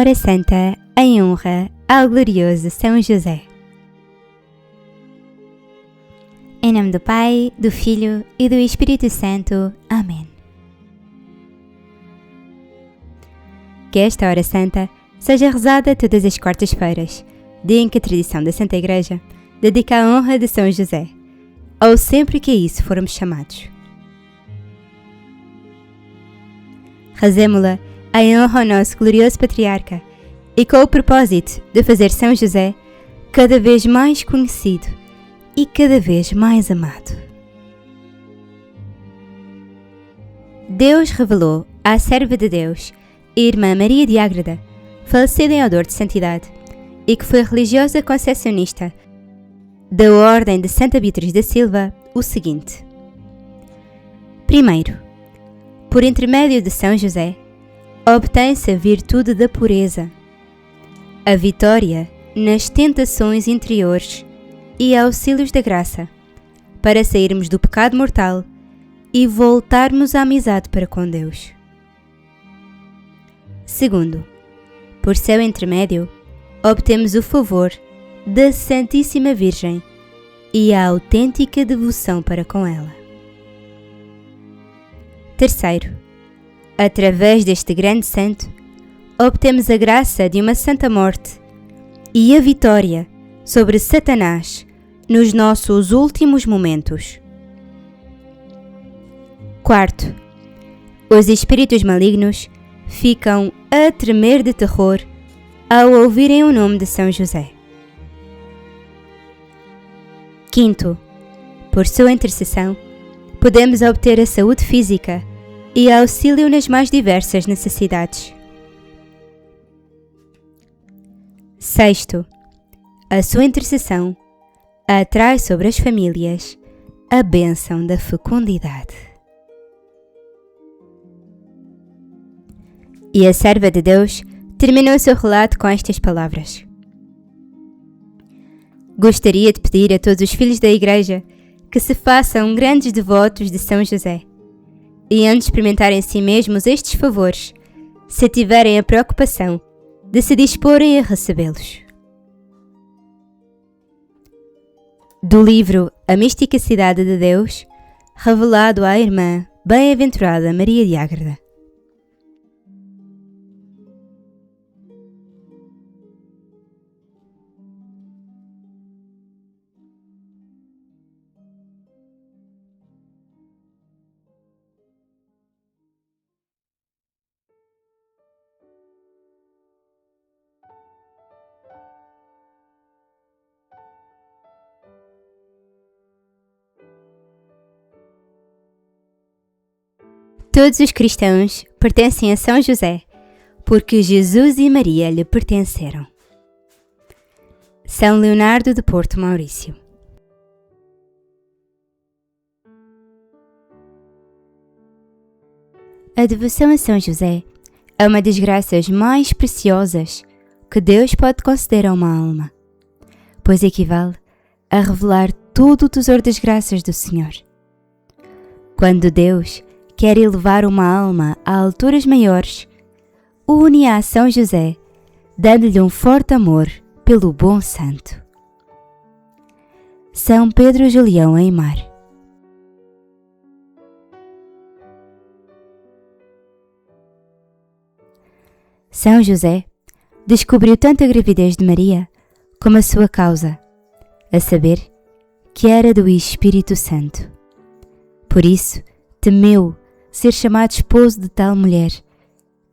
hora santa em honra ao glorioso São José. Em nome do Pai, do Filho e do Espírito Santo. Amém. Que esta hora santa seja rezada todas as quartas-feiras, dia em que a tradição da Santa Igreja dedica a honra de São José, ou sempre que a isso formos chamados. Rezemo-la em honra ao nosso glorioso Patriarca e com o propósito de fazer São José cada vez mais conhecido e cada vez mais amado. Deus revelou à serva de Deus, Irmã Maria de Ágreda, falecida em odor de santidade e que foi religiosa concessionista da Ordem de Santa Beatriz da Silva, o seguinte: primeiro, por intermédio de São José, obtém-se a virtude da pureza, a vitória nas tentações interiores e auxílios da graça, para sairmos do pecado mortal e voltarmos à amizade para com Deus. Segundo, por seu intermédio, obtemos o favor da Santíssima Virgem e a autêntica devoção para com ela. Terceiro, através deste grande santo, obtemos a graça de uma santa morte e a vitória sobre Satanás nos nossos últimos momentos. Quarto, os espíritos malignos ficam a tremer de terror ao ouvirem o nome de São José. Quinto, por sua intercessão, podemos obter a saúde física e auxílio nas mais diversas necessidades. Sexto, a sua intercessão atrai sobre as famílias a bênção da fecundidade. E a serva de Deus terminou seu relato com estas palavras: gostaria de pedir a todos os filhos da Igreja que se façam grandes devotos de São José e antes de experimentarem em si mesmos estes favores, se tiverem a preocupação de se disporem a recebê-los. Do livro A Misticidade de Deus, revelado à irmã bem-aventurada Maria de Ágreda. Todos os cristãos pertencem a São José, porque Jesus e Maria lhe pertenceram. São Leonardo de Porto Maurício. A devoção a São José é uma das graças mais preciosas que Deus pode conceder a uma alma, pois equivale a revelar todo o tesouro das graças do Senhor. Quando Deus quer elevar uma alma a alturas maiores, une-a a São José, dando-lhe um forte amor pelo bom santo. São Pedro Julião Aimar. São José descobriu tanto a gravidez de Maria como a sua causa, a saber, que era do Espírito Santo. Por isso, temeu ser chamado esposo de tal mulher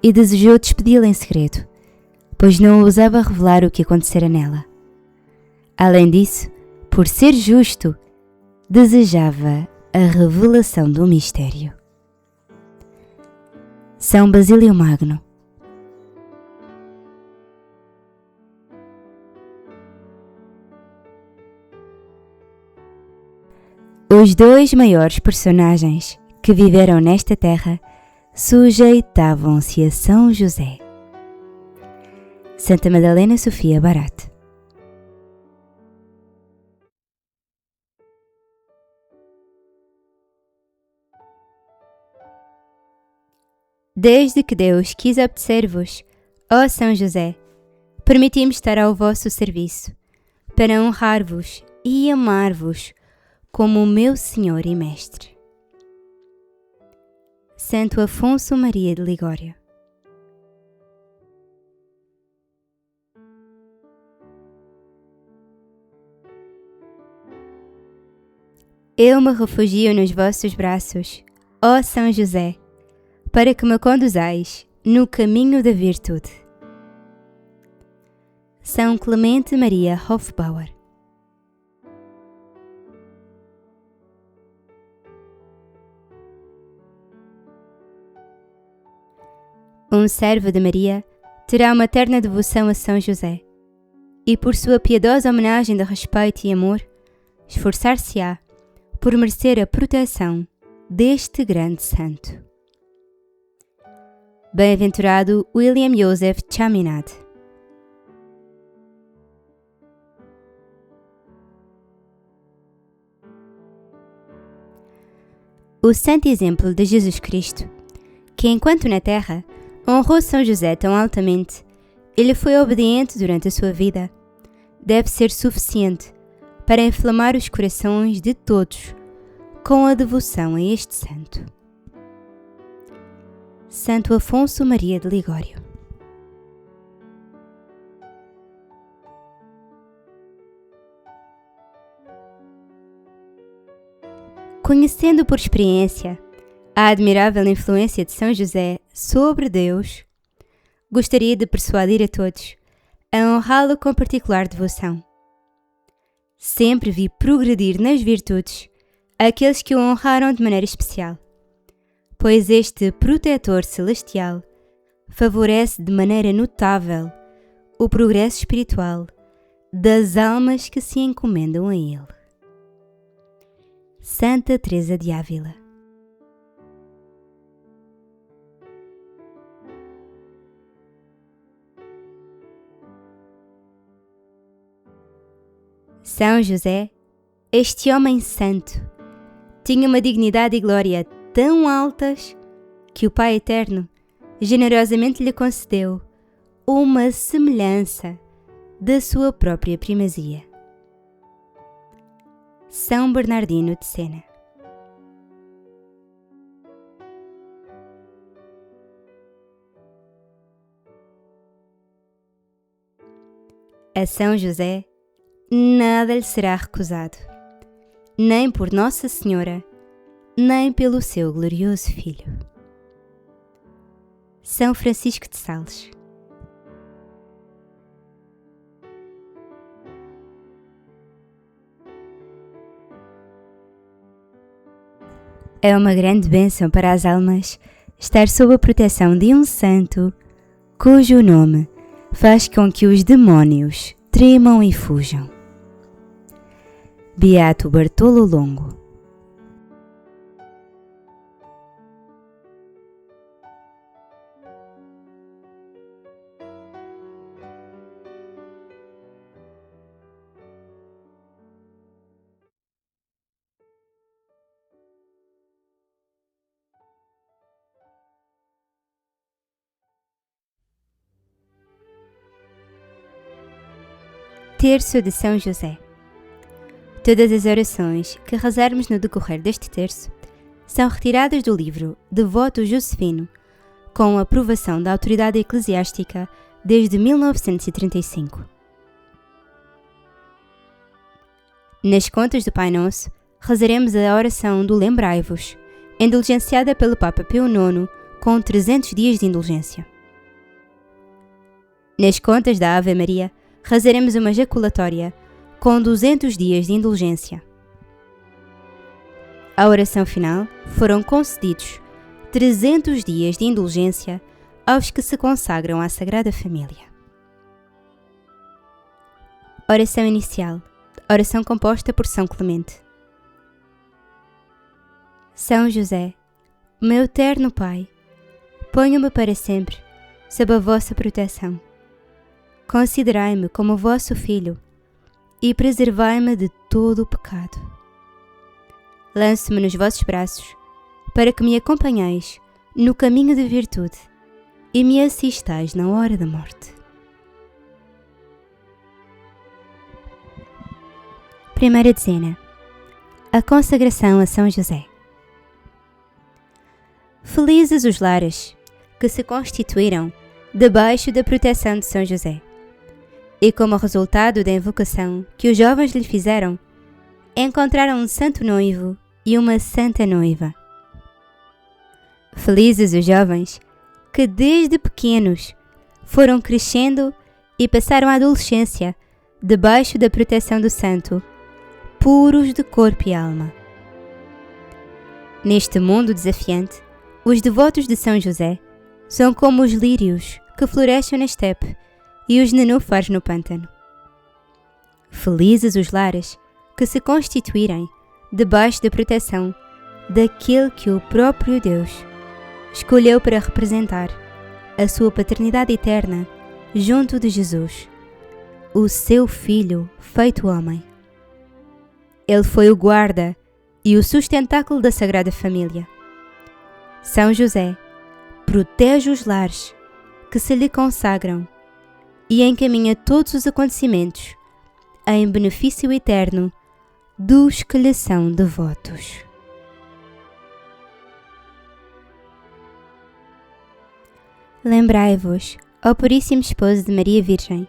e desejou despedi-la em segredo, pois não ousava revelar o que acontecera nela. Além disso, por ser justo, desejava a revelação do mistério. São Basílio Magno. Os dois maiores personagens que viveram nesta terra sujeitavam-se a São José. Santa Madalena Sofia Barat. Desde que Deus quis apetecer-vos, Ó São José, permiti-me estar ao vosso serviço, para honrar-vos e amar-vos como o meu Senhor e Mestre. Santo Afonso Maria de Ligório. Eu me refugio nos vossos braços, ó São José, para que me conduzais no caminho da virtude. São Clemente Maria Hofbauer. Um servo de Maria terá uma terna devoção a São José, e por sua piedosa homenagem de respeito e amor, esforçar-se-á por merecer a proteção deste grande santo. Bem-aventurado William Joseph Chaminade. O santo exemplo de Jesus Cristo, que enquanto na terra honrou São José tão altamente e lhe foi obediente durante a sua vida, deve ser suficiente para inflamar os corações de todos com a devoção a este santo. Santo Afonso Maria de Ligório. Conhecendo por experiência a admirável influência de São José sobre Deus, gostaria de persuadir a todos a honrá-lo com particular devoção. Sempre vi progredir nas virtudes aqueles que o honraram de maneira especial, pois este protetor celestial favorece de maneira notável o progresso espiritual das almas que se encomendam a ele. Santa Teresa de Ávila. São José, este homem santo, tinha uma dignidade e glória tão altas que o Pai Eterno generosamente lhe concedeu uma semelhança da sua própria primazia. São Bernardino de Sena. A São José nada lhe será recusado, nem por Nossa Senhora, nem pelo seu glorioso Filho. São Francisco de Sales. É uma grande bênção para as almas estar sob a proteção de um santo cujo nome faz com que os demónios tremam e fujam. Beato Bartolo Longo. Terço de São José. Todas as orações que rezarmos no decorrer deste terço são retiradas do livro Devoto Josefino, com a aprovação da autoridade eclesiástica desde 1935. Nas contas do Pai Nosso, rezaremos a oração do Lembrai-vos, indulgenciada pelo Papa Pio IX, com 300 dias de indulgência. Nas contas da Ave Maria, rezaremos uma jaculatória com 200 dias de indulgência. À oração final foram concedidos 300 dias de indulgência aos que se consagram à Sagrada Família. Oração inicial. Oração composta por São Clemente. São José, meu terno Pai, ponho-me para sempre sob a vossa proteção. Considerai-me como vosso filho e preservai-me de todo o pecado. Lanço-me nos vossos braços para que me acompanheis no caminho de virtude e me assistais na hora da morte. Primeira dezena. A consagração a São José. Felizes os lares que se constituíram debaixo da proteção de São José, e como resultado da invocação que os jovens lhe fizeram, encontraram um santo noivo e uma santa noiva. Felizes os jovens que desde pequenos foram crescendo e passaram a adolescência debaixo da proteção do santo, puros de corpo e alma. Neste mundo desafiante, os devotos de São José são como os lírios que florescem na estepe e os nenúfares no pântano. Felizes os lares que se constituírem debaixo da proteção daquele que o próprio Deus escolheu para representar a sua paternidade eterna junto de Jesus, o seu Filho feito homem. Ele foi o guarda e o sustentáculo da Sagrada Família. São José protege os lares que se lhe consagram e encaminha todos os acontecimentos em benefício eterno dos que lhe são devotos. Lembrai-vos, ó Puríssimo Esposo de Maria Virgem,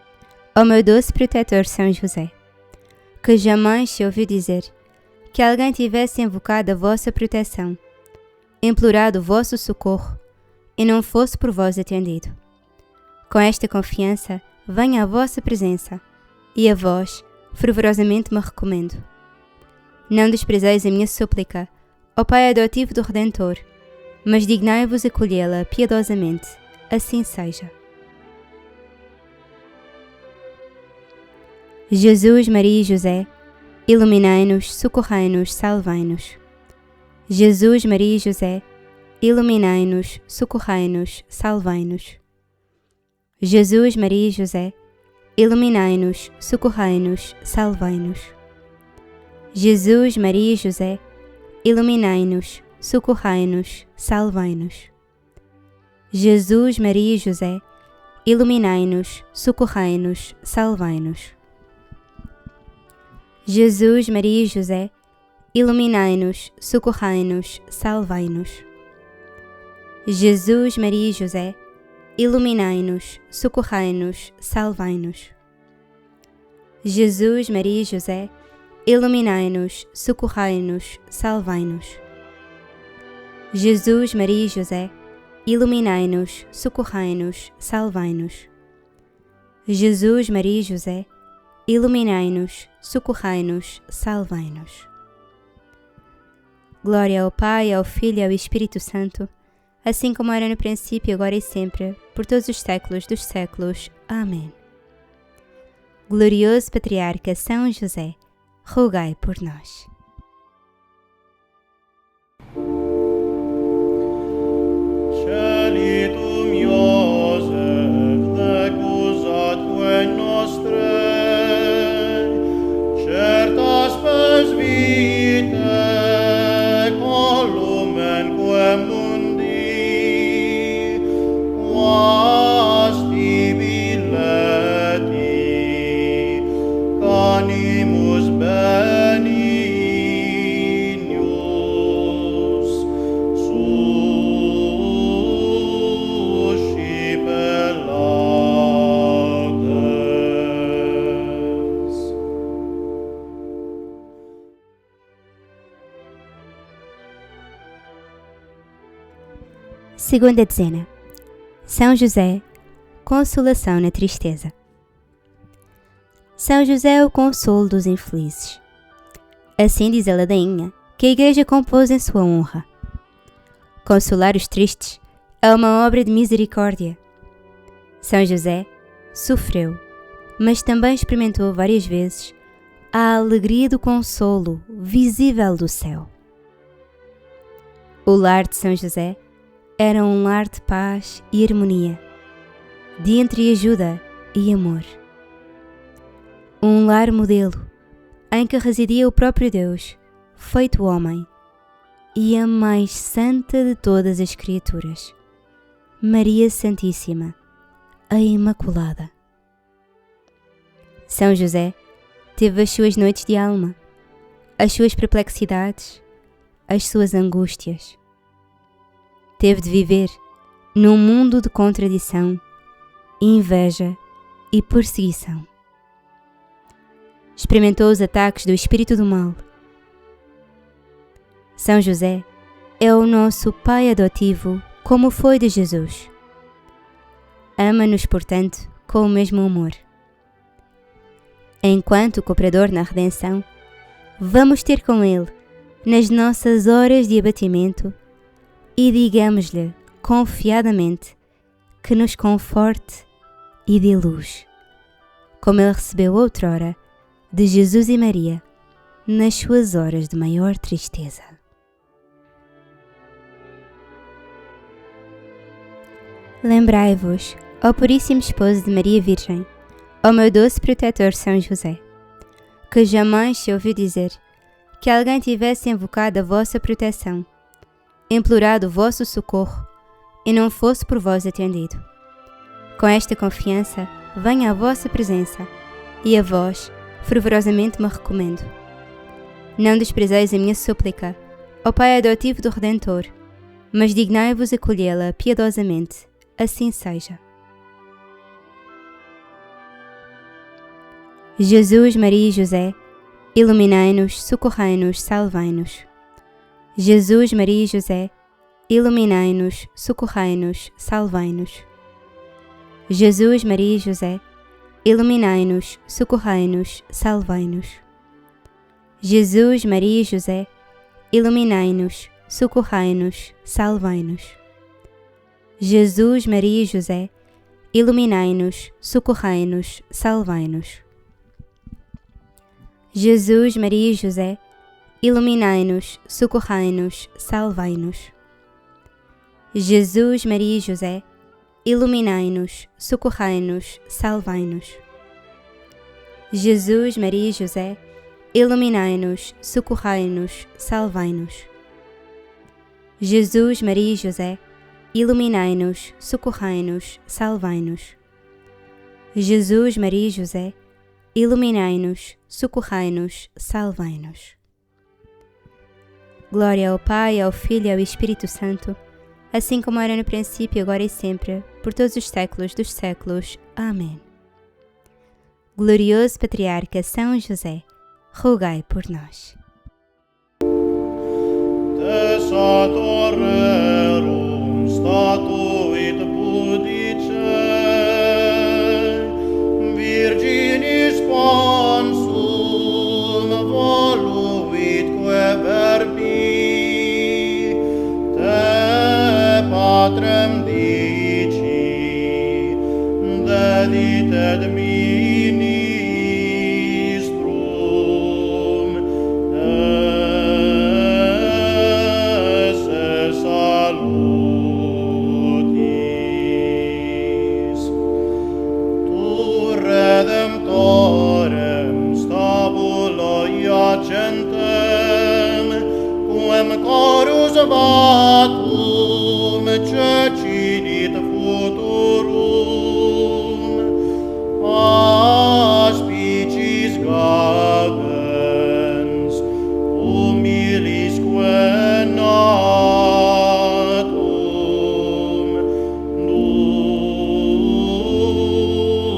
ó meu doce protetor São José, que jamais se ouviu dizer que alguém tivesse invocado a vossa proteção, implorado o vosso socorro e não fosse por vós atendido. Com esta confiança, venho à vossa presença e a vós fervorosamente me recomendo. Não desprezeis a minha súplica, ó Pai adotivo do Redentor, mas dignai-vos acolhê-la piedosamente, assim seja. Jesus, Maria e José, iluminai-nos, socorrei-nos, salvai-nos. Jesus, Maria e José, iluminai-nos, socorrei-nos, salvai-nos. Jesus, Maria e José, iluminai-nos, socorrei-nos, salvai-nos. Jesus, Maria e José, iluminai-nos, socorrei-nos, salvai-nos. Jesus, Maria e José, iluminai-nos, socorrei-nos, salvai-nos. Jesus, Maria e José, iluminai-nos, socorrei-nos, salvai-nos. Jesus, Maria e José, iluminai-nos, socorrei-nos, salvai-nos. Jesus, Maria e José, iluminai-nos, socorrei-nos, salvai-nos. Jesus, Maria e José, iluminai-nos, socorrei-nos, salvai-nos. Jesus, Maria e José, iluminai-nos, socorrei-nos, salvai-nos. Glória ao Pai, ao Filho e ao Espírito Santo, assim como era no princípio, agora e sempre, por todos os séculos dos séculos. Amém. Glorioso Patriarca São José, rogai por nós. Segunda dezena. São José, consolação na tristeza. São José é o consolo dos infelizes. Assim diz a ladainha que a Igreja compôs em sua honra. Consolar os tristes é uma obra de misericórdia. São José sofreu, mas também experimentou várias vezes a alegria do consolo visível do céu. O lar de São José era um lar de paz e harmonia, de entreajuda e amor. Um lar modelo, em que residia o próprio Deus, feito homem, e a mais santa de todas as criaturas, Maria Santíssima, a Imaculada. São José teve as suas noites de alma, as suas perplexidades, as suas angústias. Teve de viver num mundo de contradição, inveja e perseguição. Experimentou os ataques do espírito do mal. São José é o nosso pai adotivo, como foi de Jesus. Ama-nos, portanto, com o mesmo amor. Enquanto cooperador na redenção, vamos ter com ele nas nossas horas de abatimento e digamos-lhe confiadamente que nos conforte e dê luz, como ele recebeu outrora de Jesus e Maria nas suas horas de maior tristeza. Lembrai-vos, ó Puríssimo Esposo de Maria Virgem, ó meu doce protetor São José, que jamais se ouviu dizer que alguém tivesse invocado a vossa proteção, implorado o vosso socorro e não fosse por vós atendido. Com esta confiança, venho à vossa presença e a vós fervorosamente me recomendo. Não desprezeis a minha súplica, ó Pai adotivo do Redentor, mas dignai-vos acolhê-la piedosamente. Assim seja. Jesus, Maria e José, iluminai-nos, socorrei-nos, salvai-nos. Jesus, Maria e José, iluminai-nos, socorrei-nos, salvai-nos. Jesus, Maria e José, iluminai-nos, socorrei-nos, salvai-nos. Jesus, Maria e José, iluminai-nos, socorrei-nos, salvai-nos. Jesus, Maria e José, iluminai-nos, socorrei-nos, salvai-nos. Jesus, Maria e José, iluminai-nos, socorrei-nos, salvai-nos. Jesus, Maria e José, iluminai-nos, socorrei-nos, salvai-nos. Jesus, Maria e José, iluminai-nos, socorrei-nos, salvai-nos. Jesus, Maria e José, iluminai-nos, socorrei-nos, salvai-nos. Jesus, Maria e José, iluminai-nos, socorrei-nos, salvai-nos. Glória ao Pai, ao Filho e ao Espírito Santo, assim como era no princípio, agora e sempre, por todos os séculos dos séculos. Amém. Glorioso Patriarca São José, rogai por nós. Statuit pudice, Virginis sponsum voluitque verbi, te patrem dici, deditet ministrum, esse salutis. Tu redemptorem stabula iacentem, quem corus vatum cecidit futurum, aspicis gagens, humilisque natum,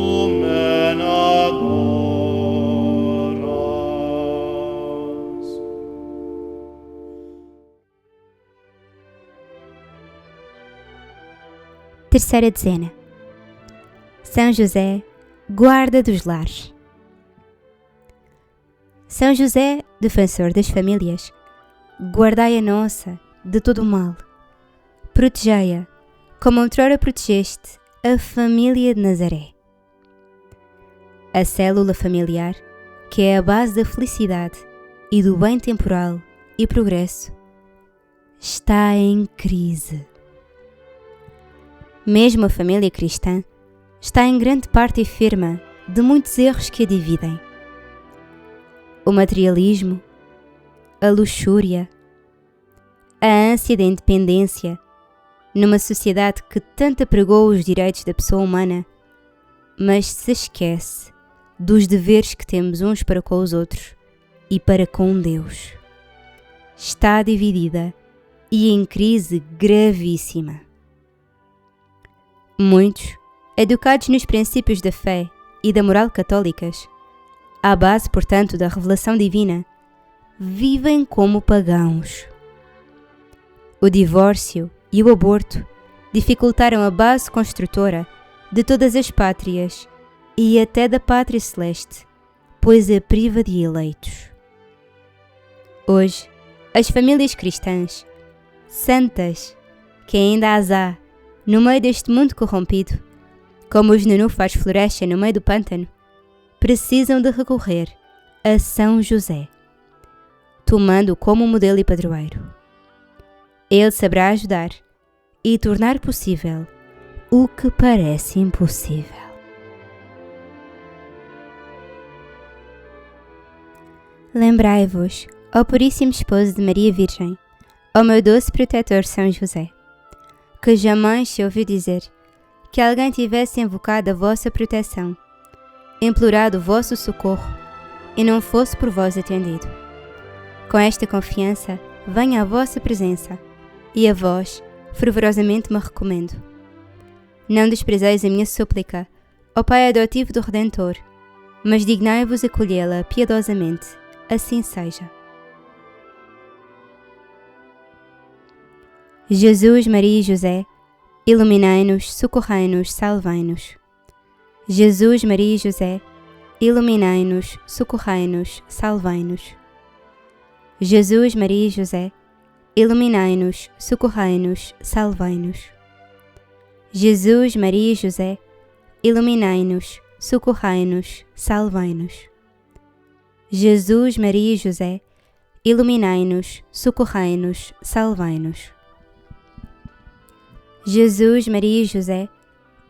numen adoras. Terceira dezena. São José, guarda dos lares. São José, defensor das famílias, guardai a nossa de todo o mal. Protegei-a, como outrora protegeste a família de Nazaré. A célula familiar, que é a base da felicidade e do bem temporal e progresso, está em crise. Mesmo a família cristã está em grande parte enferma de muitos erros que a dividem. O materialismo, a luxúria, a ânsia da independência, numa sociedade que tanto apregou os direitos da pessoa humana, mas se esquece dos deveres que temos uns para com os outros e para com Deus. Está dividida e em crise gravíssima. Muitos, educados nos princípios da fé e da moral católicas, à base, portanto, da revelação divina, vivem como pagãos. O divórcio e o aborto dificultaram a base construtora de todas as pátrias e até da pátria celeste, pois a priva de eleitos. Hoje, as famílias cristãs, santas, que ainda as há no meio deste mundo corrompido, como os nenúfares florescem no meio do pântano, precisam de recorrer a São José, tomando-o como modelo e padroeiro. Ele saberá ajudar e tornar possível o que parece impossível. Lembrai-vos, ó Puríssimo Esposo de Maria Virgem, ó meu doce protetor São José, que jamais se ouviu dizer que alguém tivesse invocado a vossa proteção, implorado o vosso socorro e não fosse por vós atendido. Com esta confiança, venho à vossa presença e a vós fervorosamente me recomendo. Não desprezeis a minha súplica, ó Pai adotivo do Redentor, mas dignai-vos acolhê-la piedosamente, assim seja. Jesus, Maria e José, iluminai-nos, socorrei-nos, salvai-nos. Jesus, Maria e José, iluminai-nos, socorrei-nos, salvai-nos. Jesus, Maria e José, iluminai-nos, socorrei-nos, salvai-nos. Jesus, Maria e José, iluminai-nos, socorrei-nos, salvai-nos. Jesus, Maria e José, iluminai-nos, socorrei-nos, salvai-nos. Jesus, Maria e José,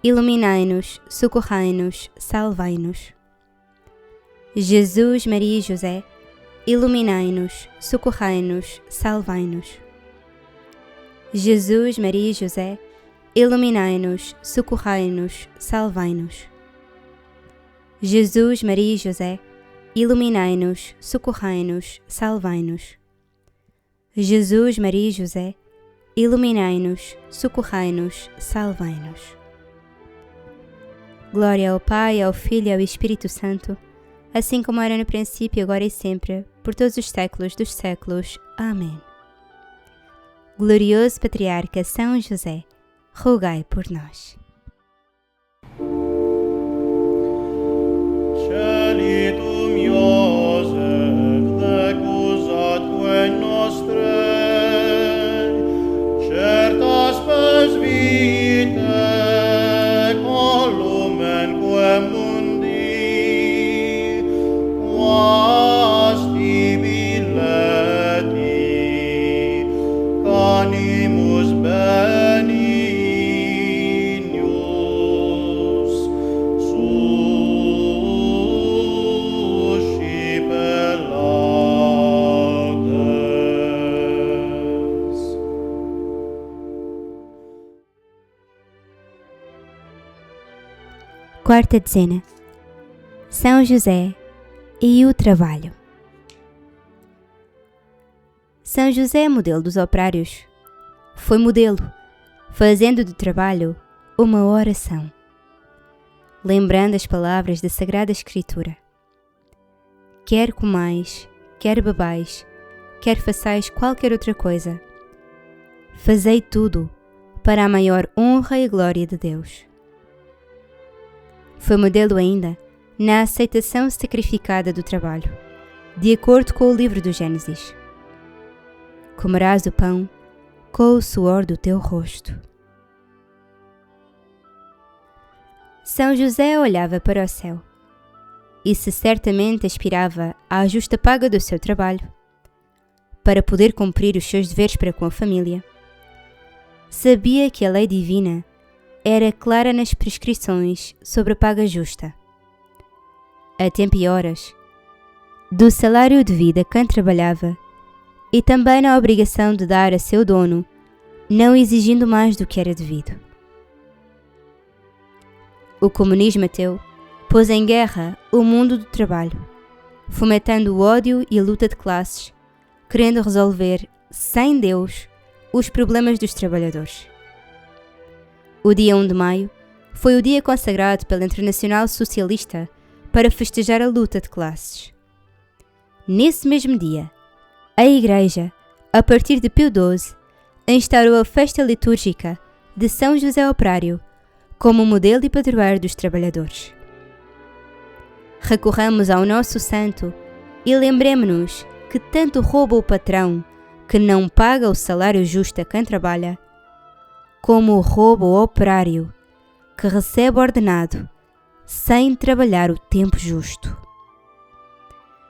iluminai-nos, socorrei-nos, salvai-nos. Jesus, Maria e José, iluminai-nos, socorrei-nos, salvai-nos. Jesus, Maria e José, iluminai-nos, socorrei-nos, salvai-nos. Jesus, Maria e José, iluminai-nos, socorrei-nos, salvai-nos. Jesus, Maria e José, iluminai-nos, socorrei-nos, salvai-nos. Glória ao Pai, ao Filho e ao Espírito Santo, assim como era no princípio, agora e sempre, por todos os séculos dos séculos. Amém. Glorioso Patriarca São José, rogai por nós. Celitum Iosef, decusatque nostre, certas pes vitae, columenque mundi, quas tibi leti, canimus benignus, suscipe laudes. Quarta dezena. São José e o trabalho. São José é modelo dos operários. Foi modelo, fazendo do trabalho uma oração, lembrando as palavras da Sagrada Escritura. Quer comais, quer bebais, quer façais qualquer outra coisa, fazei tudo para a maior honra e glória de Deus. Foi modelo ainda na aceitação sacrificada do trabalho, de acordo com o livro do Gênesis. Comerás o pão com o suor do teu rosto. São José olhava para o céu e se certamente aspirava à justa paga do seu trabalho, para poder cumprir os seus deveres para com a família. Sabia que a lei divina era clara nas prescrições sobre a paga justa, a tempo e horas, do salário devido a quem trabalhava e também na obrigação de dar a seu dono não exigindo mais do que era devido. O comunismo ateu pôs em guerra o mundo do trabalho, fomentando o ódio e a luta de classes, querendo resolver, sem Deus, os problemas dos trabalhadores. O dia 1 de maio foi o dia consagrado pela Internacional Socialista para festejar a luta de classes. Nesse mesmo dia, a Igreja, a partir de Pio XII, instaurou a festa litúrgica de São José Operário como modelo e padroeiro dos trabalhadores. Recorramos ao nosso santo e lembremo-nos que tanto rouba o patrão, que não paga o salário justo a quem trabalha, como rouba o operário, que recebe ordenado, sem trabalhar o tempo justo.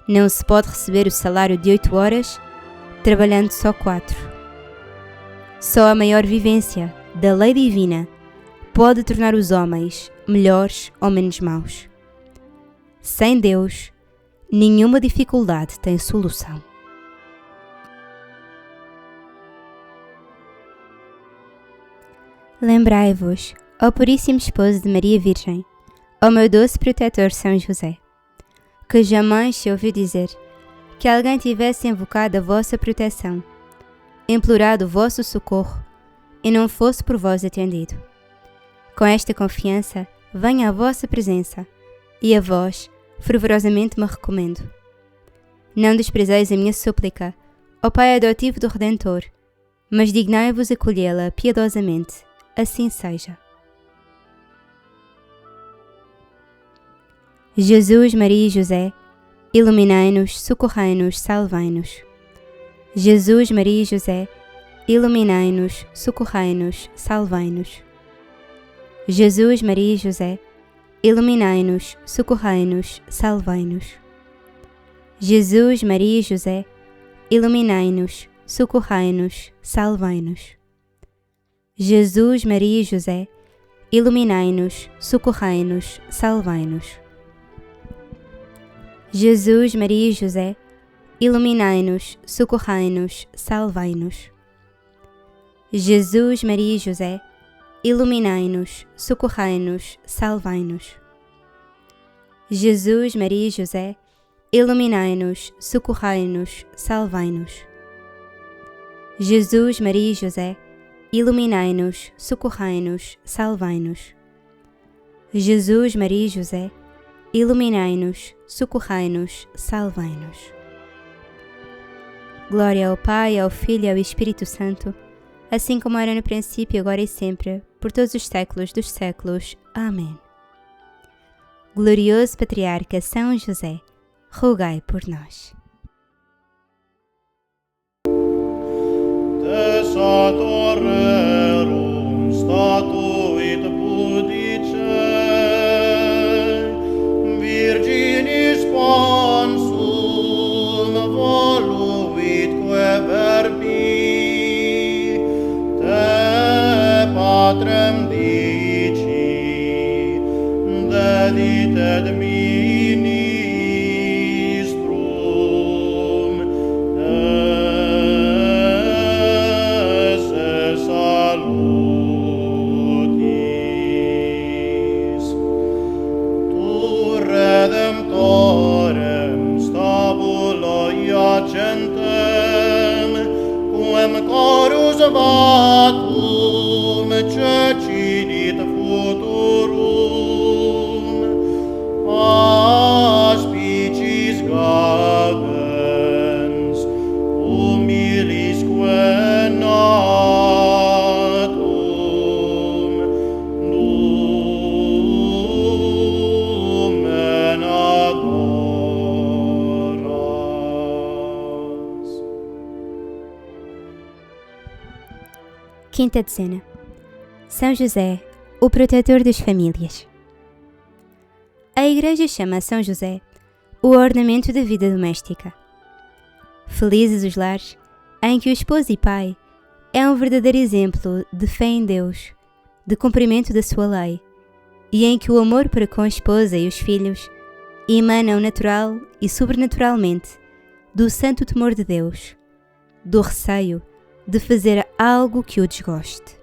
Não se pode receber o salário de 8 horas, trabalhando só 4. Só a maior vivência da lei divina pode tornar os homens melhores ou menos maus. Sem Deus, nenhuma dificuldade tem solução. Lembrai-vos, ó Puríssimo Esposo de Maria Virgem, ó meu doce protetor São José, que jamais se ouviu dizer que alguém tivesse invocado a vossa proteção, implorado o vosso socorro e não fosse por vós atendido. Com esta confiança, venho à vossa presença e a vós fervorosamente me recomendo. Não desprezeis a minha súplica, ó Pai adotivo do Redentor, mas dignai-vos acolhê-la piedosamente. Assim seja. Jesus, Maria e José, iluminai-nos, socorrei-nos, salvai-nos. Jesus, Maria e José, iluminai-nos, socorrei-nos, salvai-nos. Jesus, Maria e José, iluminai-nos, socorrei-nos, salvai-nos. Jesus, Maria e José, iluminai-nos, socorrei-nos, salvai-nos. Jesus, Maria e José, iluminai-nos, socorrei-nos, salvai-nos. Jesus, Maria e José, iluminai-nos, socorrei-nos, salvai-nos. Jesus, Maria e José, iluminai-nos, socorrei-nos, salvai-nos. Jesus, Maria e José, iluminai-nos, socorrei-nos, salvai-nos. Jesus, Maria e José, iluminai-nos, socorrei-nos, salvai-nos. Jesus, Maria e José, iluminai-nos, socorrei-nos, salvai-nos. Glória ao Pai, ao Filho e ao Espírito Santo, assim como era no princípio, agora e sempre, por todos os séculos dos séculos. Amém. Glorioso Patriarca São José, rogai por nós. Desatorrerum statuit pudice, Virginis ponsum voluitque verbi, te patrem dici, deditet ministrum, esse salutis. Tu redemptorem stabula iacentem, quem corus vatum cecidit futurum, aspicis gagens, humilisque natum, numen adoras. Quinta Dezena. São José, o protetor das famílias. A Igreja chama São José o ornamento da vida doméstica. Felizes os lares em que o esposo e pai é um verdadeiro exemplo de fé em Deus, de cumprimento da sua lei, e em que o amor para com a esposa e os filhos emanam natural e sobrenaturalmente do santo temor de Deus, do receio de fazer algo que o desgoste.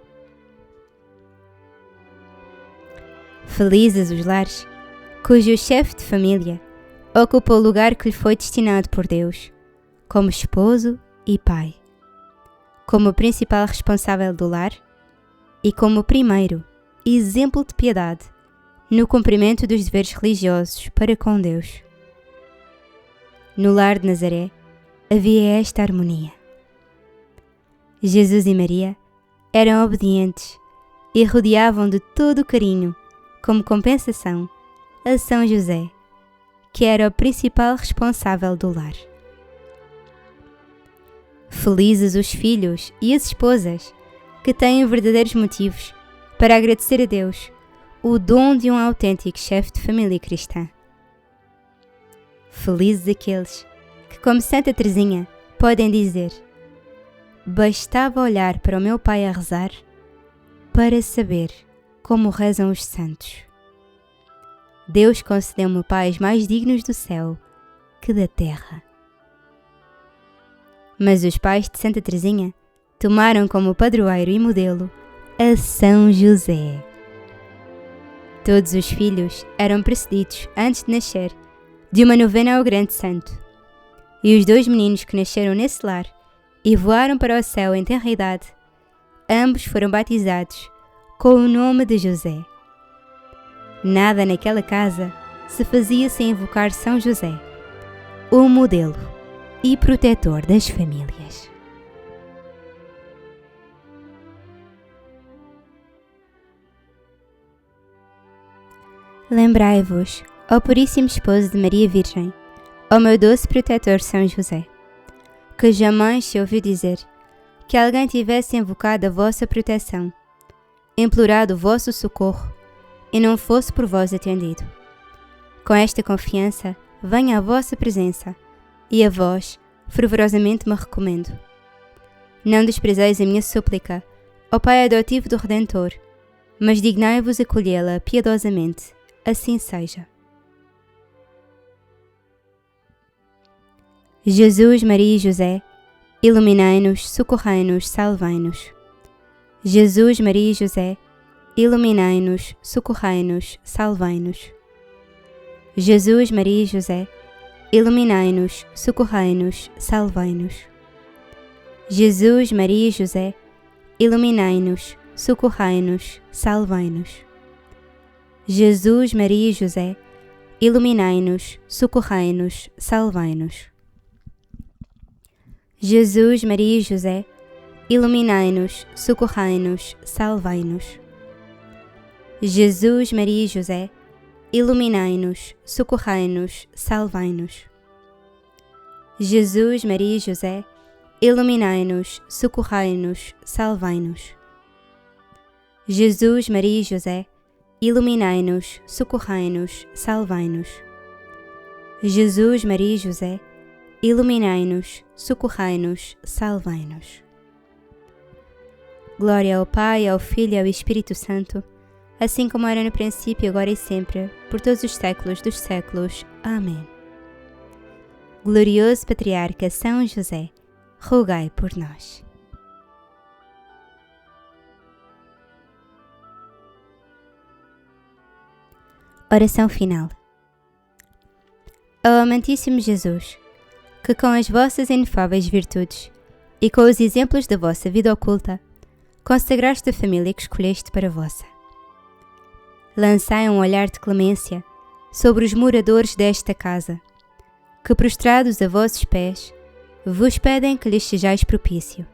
Felizes os lares cujo chefe de família ocupa o lugar que lhe foi destinado por Deus, como esposo e pai, como principal responsável do lar e como primeiro exemplo de piedade no cumprimento dos deveres religiosos para com Deus. No lar de Nazaré havia esta harmonia. Jesus e Maria eram obedientes e rodeavam de todo o carinho, como compensação, a São José, que era o principal responsável do lar. Felizes os filhos e as esposas que têm verdadeiros motivos para agradecer a Deus o dom de um autêntico chefe de família cristã. Felizes aqueles que, como Santa Teresinha, podem dizer: bastava olhar para o meu pai a rezar para saber como rezam os santos. Deus concedeu-me pais mais dignos do céu que da terra. Mas os pais de Santa Teresinha tomaram como padroeiro e modelo a São José. Todos os filhos eram precedidos, antes de nascer, de uma novena ao grande santo. E os 2 meninos que nasceram nesse lar e voaram para o céu em tenra idade, ambos foram batizados com o nome de José. Nada naquela casa se fazia sem invocar São José, o modelo e protetor das famílias. Lembrai-vos, ó Puríssimo Esposo de Maria Virgem, ó meu doce protetor São José, que jamais se ouviu dizer que alguém tivesse invocado a vossa proteção, implorado o vosso socorro e não fosse por vós atendido. Com esta confiança, venho à vossa presença e a vós fervorosamente me recomendo. Não desprezeis a minha súplica, ó Pai adotivo do Redentor, mas dignai-vos acolhê-la piedosamente. Assim seja. Jesus, Maria e José, iluminai-nos, socorrei-nos, salvai-nos. Jesus, Maria e José, iluminai-nos, socorrei-nos, salvai-nos. Jesus, Maria e José, iluminai-nos, socorrei-nos, salvai-nos. Jesus, Maria e José, iluminai-nos, socorrei-nos, salvai-nos. Jesus, Maria e José, iluminai-nos, socorrei-nos, salvai-nos. Jesus, Maria e José, iluminai-nos, socorrei-nos, salvai-nos. Jesus, Maria e José, iluminai-nos, socorrei-nos, salvai-nos. Jesus, Maria e José, iluminai-nos, socorrei-nos, salvai-nos. Jesus, Maria e José, iluminai-nos, socorrei-nos, salvai-nos. Jesus, Maria e José, iluminai-nos, socorrei-nos, salvai-nos. Glória ao Pai, ao Filho e ao Espírito Santo, assim como era no princípio, agora e sempre, por todos os séculos dos séculos. Amém. Glorioso Patriarca São José, rogai por nós. Oração final. Ó amantíssimo Jesus, que com as vossas inefáveis virtudes e com os exemplos da vossa vida oculta, consagraste a família que escolheste para vossa. Lançai um olhar de clemência sobre os moradores desta casa, que prostrados a vossos pés, vos pedem que lhes sejais propício.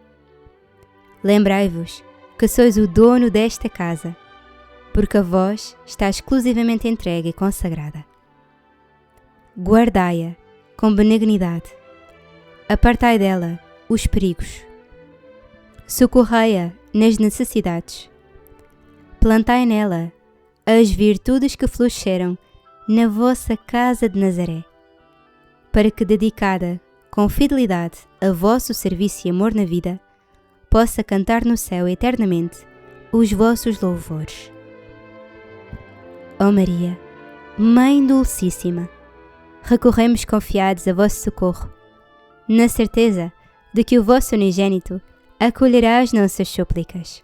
Lembrai-vos que sois o dono desta casa, porque a vós está exclusivamente entregue e consagrada. Guardai-a com benignidade, apartai dela os perigos, socorrei-a nas necessidades, plantai nela as virtudes que floresceram na vossa casa de Nazaré, para que, dedicada com fidelidade a vosso serviço e amor na vida, possa cantar no céu eternamente os vossos louvores. Ó Maria, Mãe Dulcíssima, recorremos confiados a vosso socorro, na certeza de que o vosso unigênito acolherá as nossas súplicas.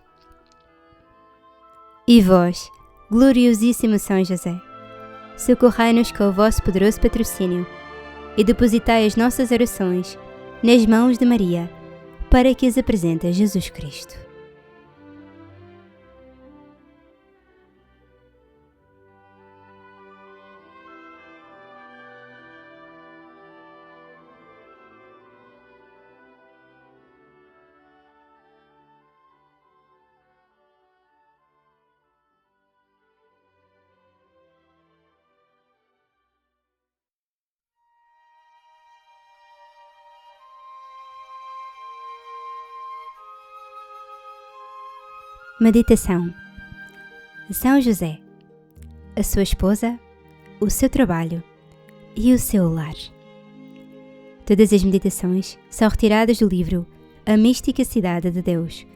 E vós, gloriosíssimo São José, socorrei-nos com o vosso poderoso patrocínio e depositai as nossas orações nas mãos de Maria, para que as apresente a Jesus Cristo. Meditação. São José, a sua esposa, o seu trabalho e o seu lar. Todas as meditações são retiradas do livro A Mística Cidade de Deus,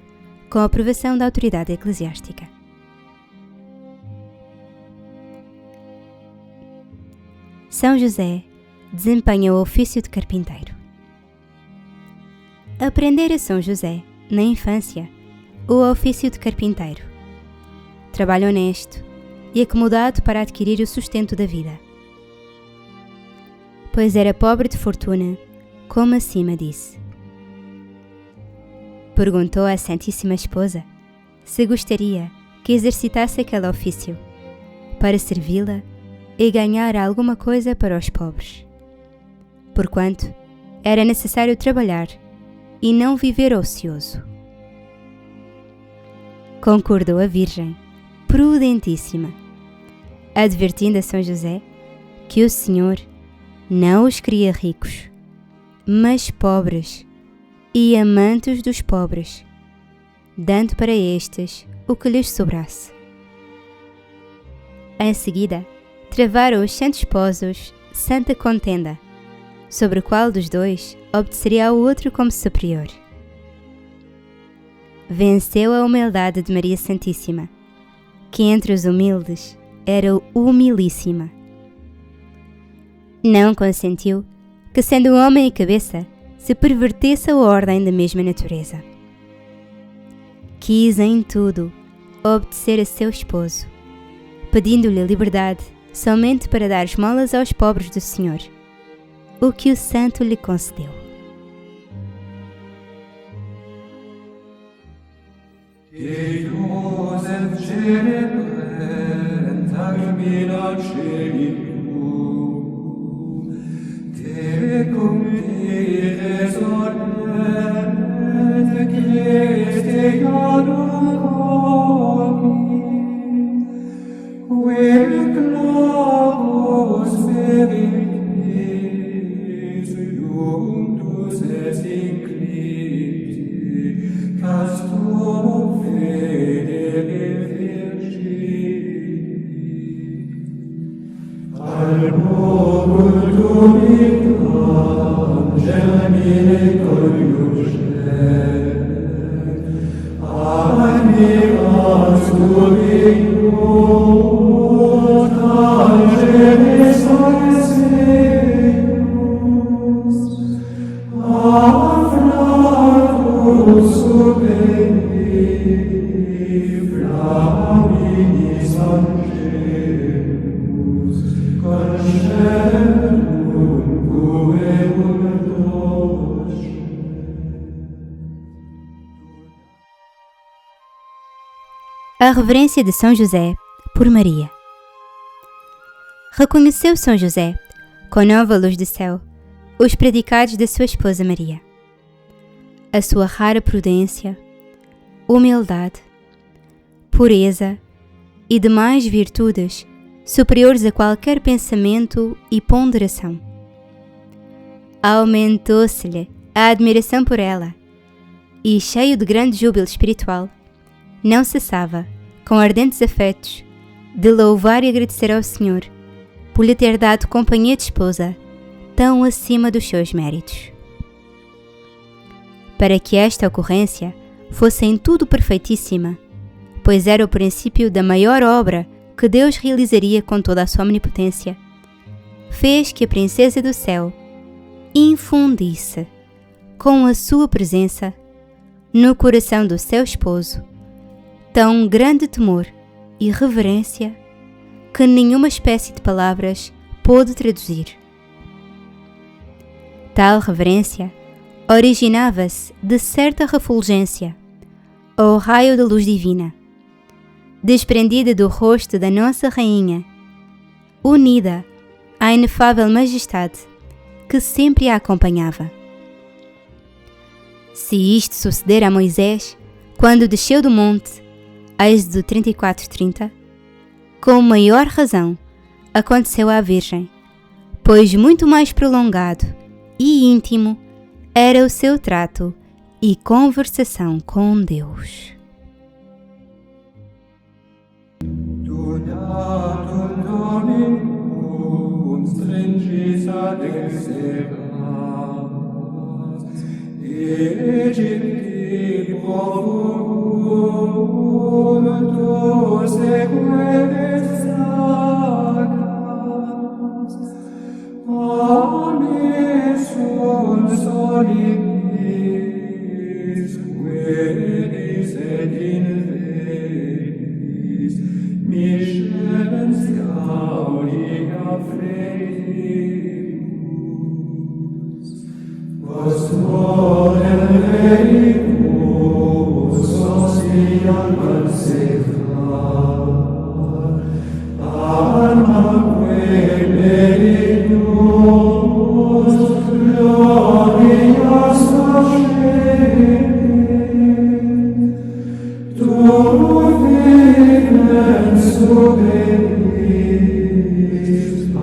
com a aprovação da autoridade eclesiástica. São José desempenha o ofício de carpinteiro. Aprender a São José, na infância, o ofício de carpinteiro. Trabalho honesto e acomodado para adquirir o sustento da vida. Pois era pobre de fortuna, como acima disse. Perguntou à Santíssima Esposa se gostaria que exercitasse aquele ofício, para servi-la e ganhar alguma coisa para os pobres. Porquanto era necessário trabalhar e não viver ocioso. Concordou a Virgem, prudentíssima, advertindo a São José que o Senhor não os queria ricos, mas pobres e amantes dos pobres, dando para estes o que lhes sobrasse. Em seguida, travaram os santos esposos santa contenda, sobre o qual dos dois obedeceria ao outro como superior. Venceu a humildade de Maria Santíssima, que entre os humildes era humilíssima. Não consentiu que, sendo um homem e cabeça, se pervertesse a ordem da mesma natureza. Quis em tudo obedecer a seu esposo, pedindo-lhe liberdade somente para dar esmolas aos pobres do Senhor, o que o santo lhe concedeu. Joseph Jerebent Armina Celium Tecum Dei Resornet Christe Janum Comi Quel clavos vericis Iunctus est inclipti Castor A reverência de São José por Maria. Reconheceu São José, com nova luz do céu, os predicados da sua esposa Maria. A sua rara prudência, humildade, pureza e demais virtudes superiores a qualquer pensamento e ponderação. Aumentou-se-lhe a admiração por ela e, cheio de grande júbilo espiritual, não cessava, com ardentes afetos, de louvar e agradecer ao Senhor por lhe ter dado companhia de esposa tão acima dos seus méritos. Para que esta ocorrência fosse em tudo perfeitíssima, pois era o princípio da maior obra que Deus realizaria com toda a sua omnipotência, fez que a princesa do céu infundisse, com a sua presença, no coração do seu esposo tão grande temor e reverência que nenhuma espécie de palavras pôde traduzir. Tal reverência originava-se de certa refulgência, ou raio de luz divina, desprendida do rosto da nossa rainha, unida à inefável majestade que sempre a acompanhava. Se isto suceder a Moisés quando desceu do monte, Êxodo 34:30, com maior razão aconteceu à Virgem, pois muito mais prolongado e íntimo era o seu trato e conversação com Deus. Donatum Domino stringis ad exeras, Egypti provum tu sequere sacras, Amesum solemnis, venis et in veris, miscens gaudia freimus. Vos volem verimus, ostiam ansecar, armaque meritus, gloria sacere, tu vivens suberis, a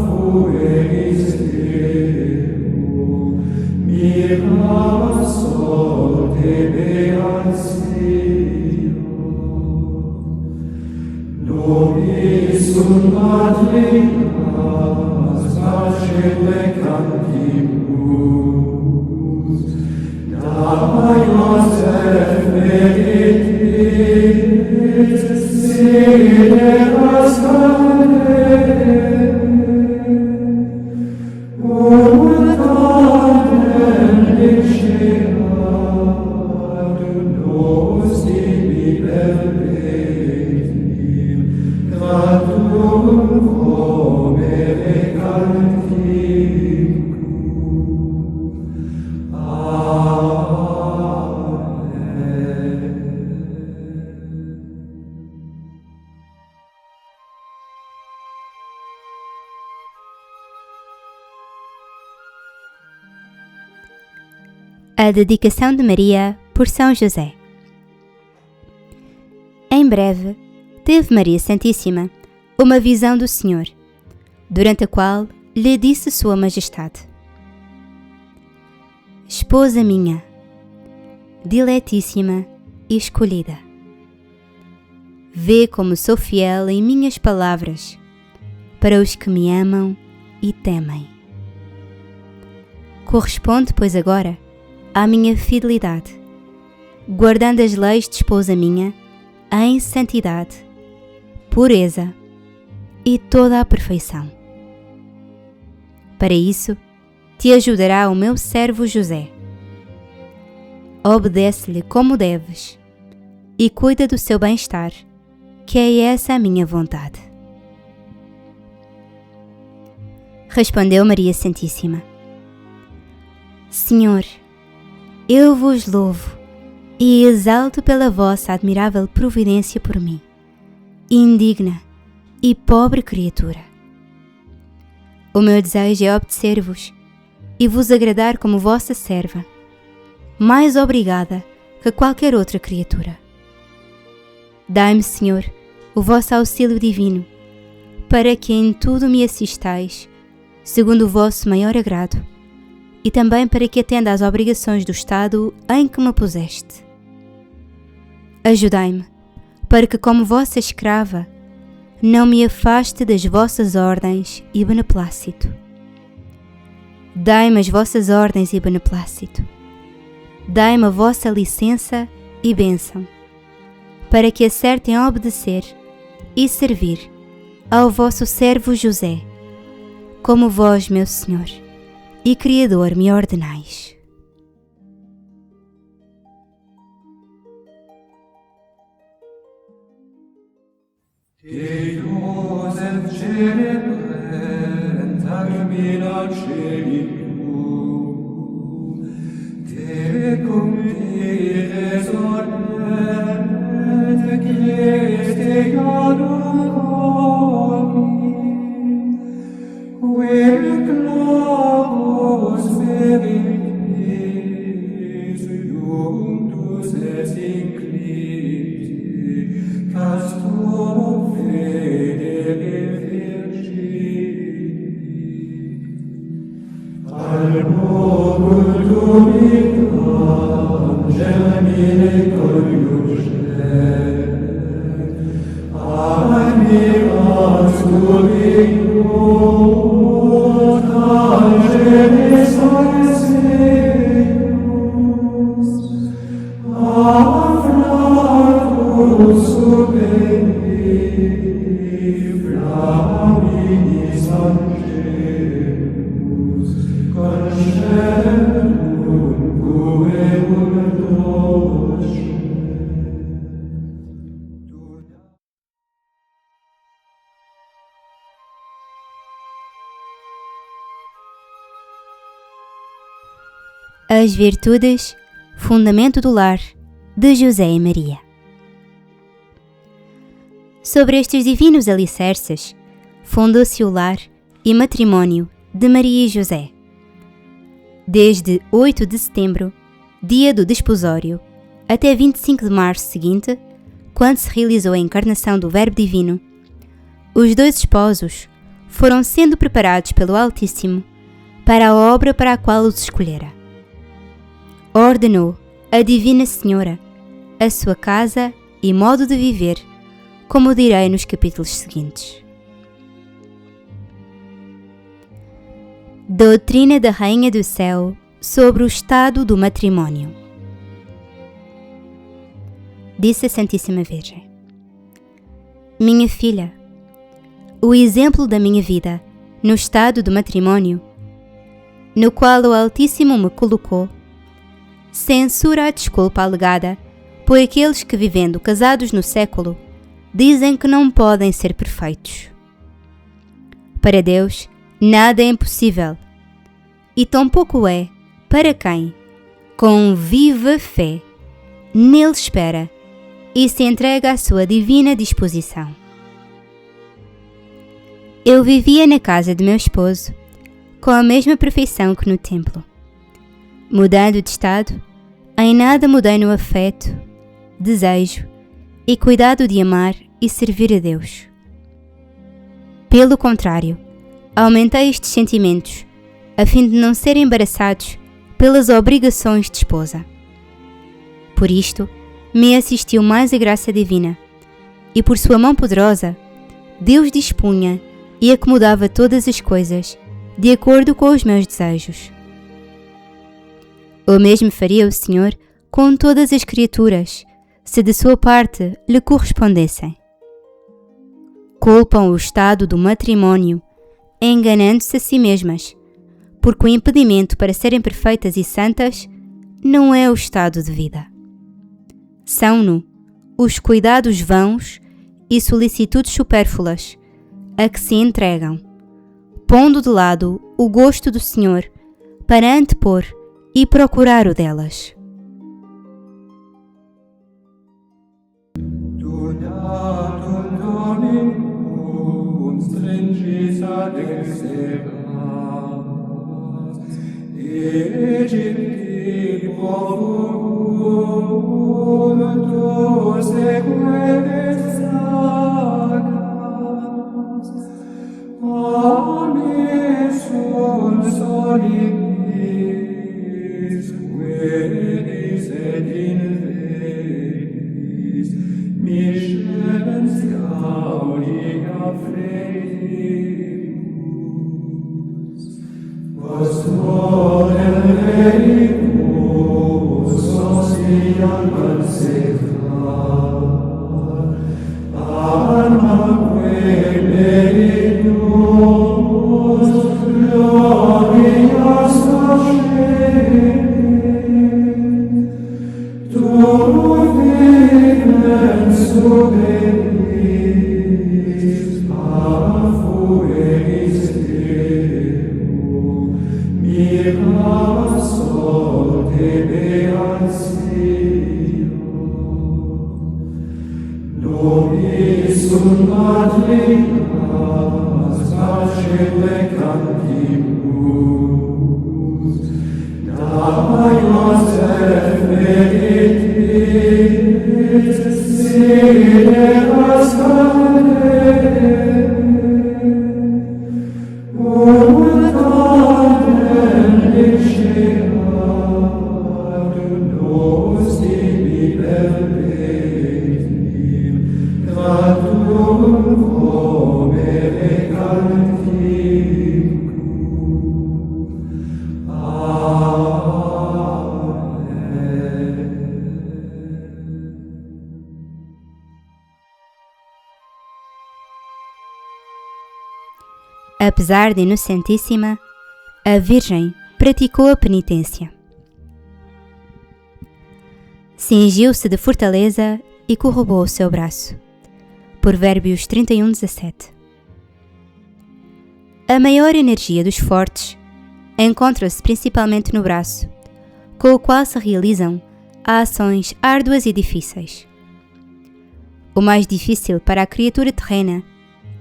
fueris Deo, mira sol debeat Sion. Nobis sunt matrinas, facete cantimus, da Iosef meditis, sideras cadere, ut tamen dixerat, nos tibi perpetim, gratum comere canticum. A dedicação de Maria por São José. Em breve, teve Maria Santíssima uma visão do Senhor, durante a qual lhe disse Sua Majestade: Esposa minha, diletíssima e escolhida, vê como sou fiel em minhas palavras para os que me amam e temem. Corresponde, pois, agora à minha fidelidade, guardando as leis de esposa minha em santidade, pureza e toda a perfeição. Para isso, te ajudará o meu servo José. Obedece-lhe como deves e cuida do seu bem-estar, que é essa a minha vontade. Respondeu Maria Santíssima: Senhor, eu vos louvo e exalto pela vossa admirável providência por mim, indigna e pobre criatura. O meu desejo é obedecer-vos e vos agradar como vossa serva, mais obrigada que qualquer outra criatura. Dai-me, Senhor, o vosso auxílio divino, para que em tudo me assistais, segundo o vosso maior agrado, e também para que atenda às obrigações do Estado em que me puseste. Ajudai-me, para que, como vossa escrava, não me afaste das vossas ordens e beneplácito. Dai-me as vossas ordens e beneplácito. Dai-me a vossa licença e bênção, para que acertem a obedecer e servir ao vosso servo José, como vós, meu Senhor e Criador, me ordenais. Joseph celebrent agmina celium, tecum Dei resolvet Christe iadum comi, vel clavus verilis iunctus es incliti, castor fede virgini. Al populum incam germine coniuget, admiras tubium, tangenes Seus, afflatus subeni, flaminis angelus, conceptum tuum docet. As Virtudes, Fundamento do Lar, de José e Maria. Sobre estes divinos alicerces, fundou-se o lar e matrimónio de Maria e José. Desde 8 de setembro, dia do desposório, até 25 de março seguinte, quando se realizou a encarnação do Verbo Divino, os dois esposos foram sendo preparados pelo Altíssimo para a obra para a qual os escolhera. Ordenou a Divina Senhora a sua casa e modo de viver, como direi nos capítulos seguintes. Doutrina da Rainha do Céu sobre o estado do matrimónio. Disse a Santíssima Virgem: Minha filha, o exemplo da minha vida no estado do matrimónio, no qual o Altíssimo me colocou, censura a desculpa alegada por aqueles que, vivendo casados no século, dizem que não podem ser perfeitos. Para Deus, nada é impossível, e tampouco é para quem, com viva fé, nele espera e se entrega à sua divina disposição. Eu vivia na casa de meu esposo, com a mesma perfeição que no templo. Mudando de estado, em nada mudei no afeto, desejo e cuidado de amar e servir a Deus. Pelo contrário, aumentei estes sentimentos, a fim de não serem embaraçados pelas obrigações de esposa. Por isto, me assistiu mais a graça divina, e por sua mão poderosa, Deus dispunha e acomodava todas as coisas de acordo com os meus desejos. O mesmo faria o Senhor com todas as criaturas, se de sua parte lhe correspondessem. Culpam o estado do matrimónio, enganando-se a si mesmas, porque o impedimento para serem perfeitas e santas não é o estado de vida. São-no os cuidados vãos e solicitudes supérfluas a que se entregam, pondo de lado o gosto do Senhor para antepor e procurar o delas. Donatum Dominum stringis ad exeras, Egypti profugum tu sequeres sagas, Amisum solimis, venis et invenis, miscens gaudia freimus. Vos volem verimus, sociam consecrar, almaque meritus, glorias nascere, tu vivens subenis, sunt adligas, facete cantibus, da Iosef meditis, sine ascendere, ut tamen dixerat, nos tibi perpetim, cantum comere canticum. Apesar de inocentíssima, a Virgem praticou a penitência. Cingiu-se de fortaleza e corroborou o seu braço. Provérbios 31:17. A maior energia dos fortes encontra-se principalmente no braço, com o qual se realizam ações árduas e difíceis. O mais difícil para a criatura terrena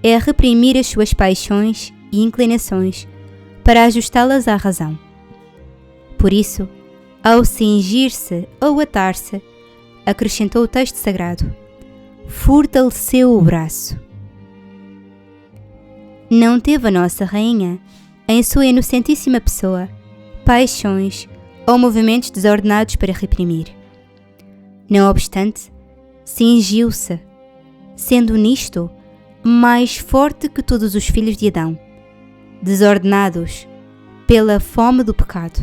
é reprimir as suas paixões e inclinações para ajustá-las à razão. Por isso, ao cingir-se ou atar-se, acrescentou o texto sagrado, fortaleceu o braço. Não teve a nossa Rainha, em sua inocentíssima pessoa, paixões ou movimentos desordenados para reprimir. Não obstante, cingiu-se, sendo nisto mais forte que todos os filhos de Adão, desordenados pela fome do pecado.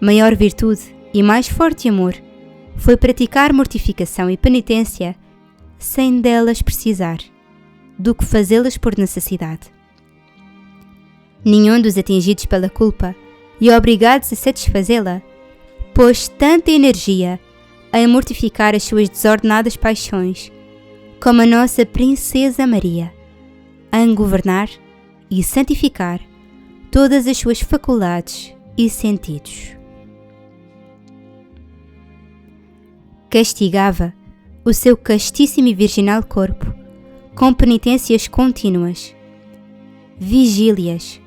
Maior virtude e mais forte amor foi praticar mortificação e penitência sem delas precisar, do que fazê-las por necessidade. Nenhum dos atingidos pela culpa e obrigados a satisfazê-la pôs tanta energia em mortificar as suas desordenadas paixões como a nossa Princesa Maria, em governar e santificar todas as suas faculdades e sentidos. Castigava o seu castíssimo e virginal corpo com penitências contínuas, vigílias,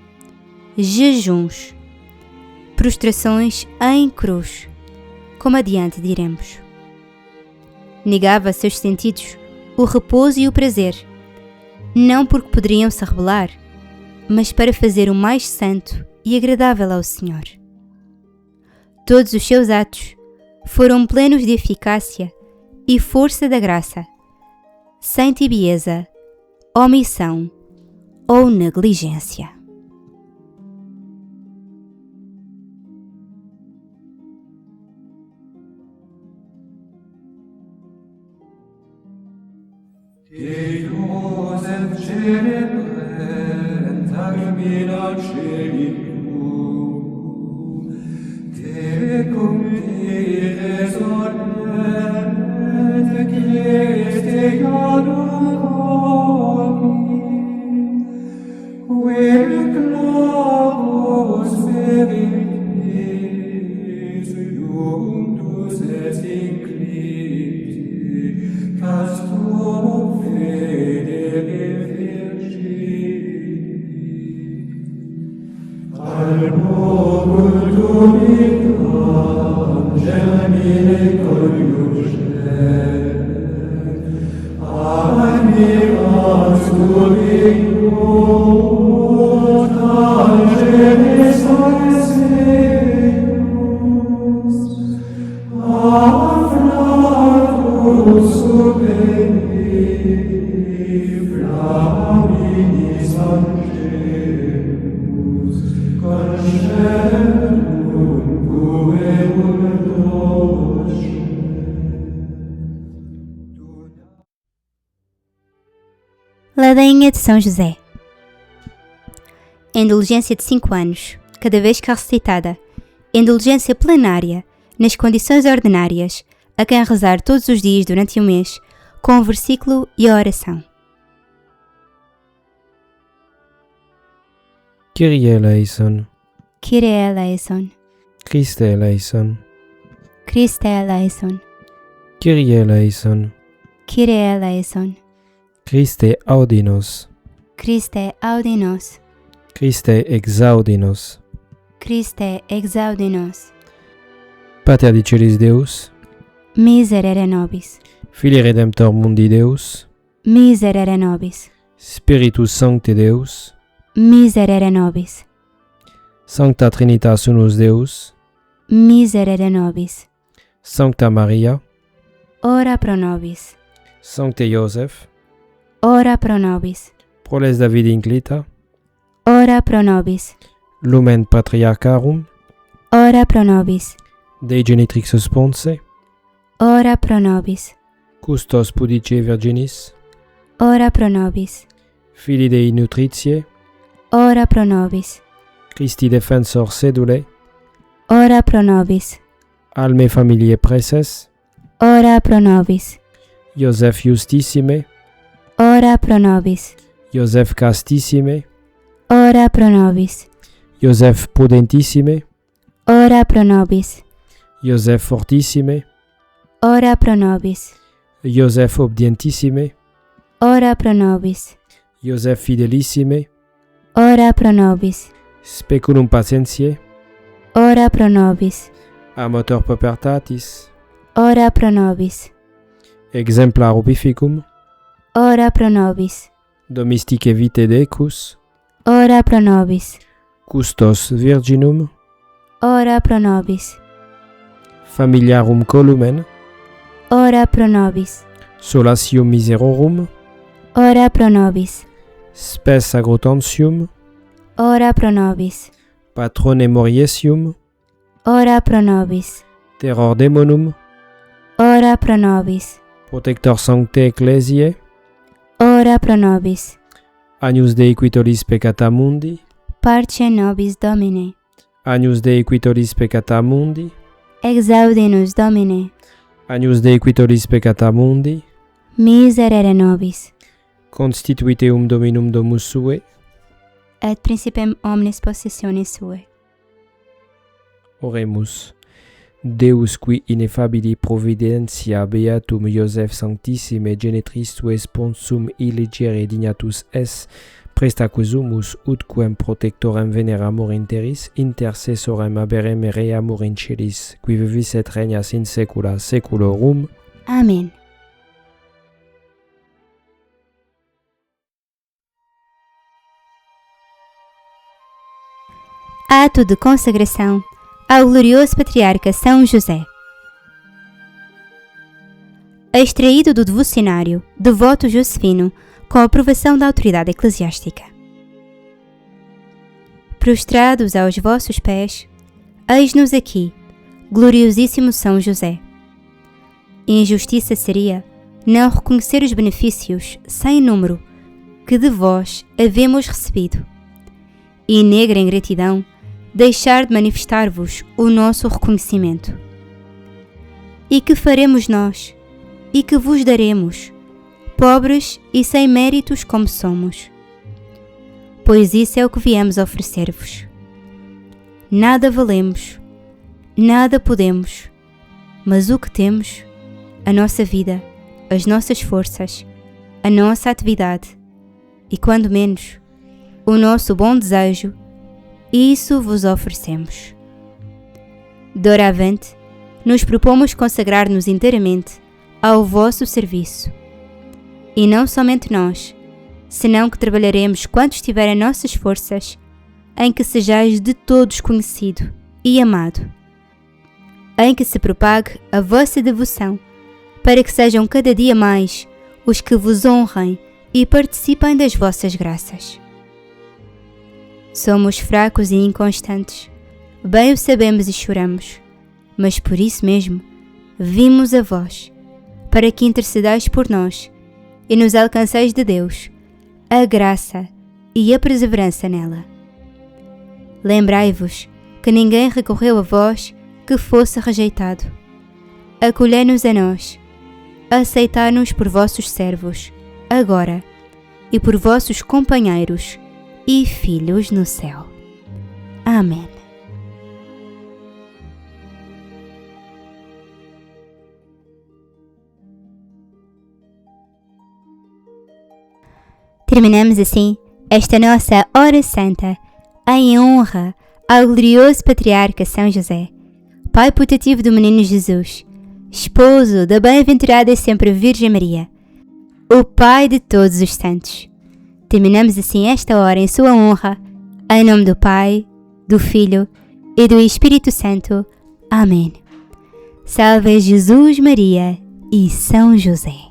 jejuns, prostrações em cruz, como adiante diremos. Negava a seus sentidos o repouso e o prazer, não porque poderiam se rebelar, mas para fazer o mais santo e agradável ao Senhor. Todos os seus atos foram plenos de eficácia e força da graça, sem tibieza, omissão ou negligência. Deus celebrent termina celium, tecum Deus ordet Christe iadum comi, quel clavos veritis iunctus est incliti, castor fede virgini. Albo cultum icam germine coniuget, admiras tubium, tangenes aeseus, afflatus subeni, flaminis angelus, concetum cueum docem. Ladainha de São José. Indulgência de 5 anos, cada vez que recitada. Indulgência plenária, nas condições ordinárias, a quem rezar todos os dias durante um mês, com o versículo e a oração. Kyrie eleison, Kyrie eleison, Christe eleison, Christe eleison, Kyrie eleison, Kyrie eleison, Christe audi nos. Christe audi nos. Christe exaudi nos. Christe exaudi nos. Pater Dicelis Deus, Miserere nobis. Filii Redemptor mundi Deus, Miserere nobis. Spiritus Sancte Deus, Miserere nobis. Sancta Trinitas Unus Deus, Miserere nobis. Sancta Maria, Ora pro nobis. Sancte Iosef, Ora pro nobis. Proles Davidi inclita, Ora pro nobis. Lumen Patriarcharum, Ora pro nobis. Dei Genitrixus Ponce, Ora pro nobis. Custos Pudicae Virginis, Ora pro nobis. Filii Dei Nutritiae, Ora pro nobis. Christi Defensor Sedulae, Ora pro nobis. Almae Familiae Preces, Ora pro nobis. Iosef Justissime, Ora pro nobis. Iosef Castissime, Ora pro nobis. Iosef Prudentissime, Ora pro nobis. Iosef Fortissime, Ora pro nobis. Iosef Obdientissime, Ora pro nobis. Iosef Fidelissime, Ora pro nobis. Speculum Patientiae, Ora pro nobis. Amator Pubertatis, Ora pro nobis. Exemplar Opificum, Ora pro nobis. Domestique Vitae Decus, Ora pro nobis. Custos Virginum, Ora pro nobis. Familiarum Columen, Ora pro nobis. Solatium Miserorum, Ora pro nobis. Spes Sacrotantium, Ora pro nobis. Patrone Moriesium, Ora pro nobis. Terror Demonum, Ora pro nobis. Protector Sancte Ecclesiae, Ora pro nobis. Agnus Dei qui tollis peccata mundi, Parce nobis Domine. Agnus Dei qui tollis peccata mundi, Exaudi-nos Domine. Agnus Dei qui tollis peccata mundi, Miserere nobis. Constituiteum Dominum Domus Sue, Et principem omnes possessiones suae. Oremus. Deus qui ineffabili providentia beatum Iosef sanctissime genitris tuae sponsum illegere dignatus es, prestaquisumus utquem protectorem veneramur interis, intercessorem aberem reamur in celis, qui vivis et regnas in saecula saeculorum. Amém. Ato de consagração ao glorioso patriarca São José. Extraído do devocionário Devoto Josefino, com a aprovação da autoridade eclesiástica. Prostrados aos vossos pés, eis-nos aqui, gloriosíssimo São José. Injustiça seria não reconhecer os benefícios sem número que de vós havemos recebido, e negra ingratidão deixar de manifestar-vos o nosso reconhecimento. E que faremos nós, e que vos daremos, pobres e sem méritos como somos? Pois isso é o que viemos oferecer-vos. Nada valemos, nada podemos, mas o que temos, a nossa vida, as nossas forças, a nossa atividade e, quando menos, o nosso bom desejo, isso vos oferecemos. Doravante, nos propomos consagrar-nos inteiramente ao vosso serviço. E não somente nós, senão que trabalharemos quanto estiver em nossas forças, em que sejais de todos conhecido e amado, em que se propague a vossa devoção, para que sejam cada dia mais os que vos honrem e participem das vossas graças. Somos fracos e inconstantes, bem o sabemos e choramos, mas por isso mesmo vimos a vós, para que intercedais por nós e nos alcanceis de Deus a graça e a perseverança nela. Lembrai-vos que ninguém recorreu a vós que fosse rejeitado. Acolhei-nos a nós, aceitai-nos por vossos servos, agora, e por vossos companheiros e filhos no céu. Amém. Terminamos assim esta nossa hora santa em honra ao glorioso patriarca São José, pai putativo do menino Jesus, esposo da bem-aventurada e sempre Virgem Maria, o pai de todos os santos. Terminamos assim esta hora em sua honra, em nome do Pai, do Filho e do Espírito Santo. Amém. Salve Jesus Maria e São José.